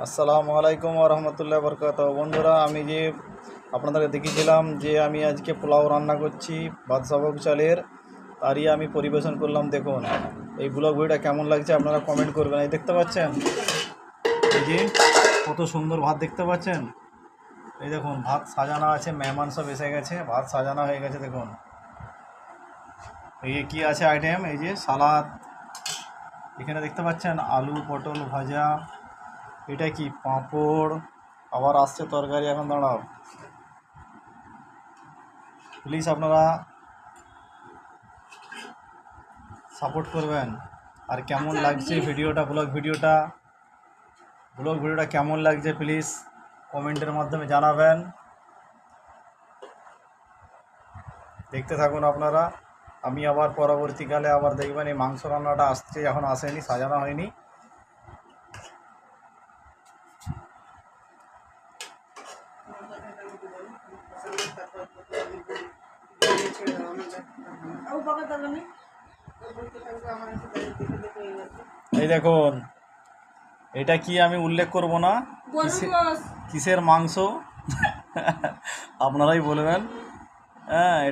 আসসালামু আলাইকুম ওয়া রাহমাতুল্লাহি ওয়া বারাকাতুহু। বন্ধুরা, আমি যে আপনাদেরকে দেখিয়েছিলাম যে আমি আজকে পোলাও রান্না করছি বাদশাভোগ চালের, তারই আমি পরিবেশন করলাম। দেখুন এই ব্লগ ভিডিওটা কেমন লাগছে আপনারা কমেন্ট করবেন। এই দেখতে পাচ্ছেন, এই যে কত সুন্দর ভাত দেখতে পাচ্ছেন। এই দেখুন ভাত সাজানো আছে, মেহমান সব এসে গেছে, ভাত সাজানো হয়ে গেছে। দেখুন এই যে কী আছে আইটেম, এই যে সালাদ এখানে দেখতে পাচ্ছেন, আলু পটল ভাজা, এটা কি পাঁপড়, আবার আসছে তরকারি। এখন দাঁড়াও, প্লিজ আপনারা সাপোর্ট করবেন। আর কেমন লাগছে ভিডিওটা, ব্লগ ভিডিওটা কেমন লাগছে প্লিজ কমেন্টের মাধ্যমে জানাবেন। দেখতে থাকুন আপনারা। আমি আবার পরবর্তীকালে আবার দেখবেন এই মাংস রান্নাটা আসছে, এখন আসেনি, সাজানো হয়নি। এই দেখুন, এটা কি আমি উল্লেখ করব না কিসের মাংস আপনারাই বলবেন। হ্যাঁ।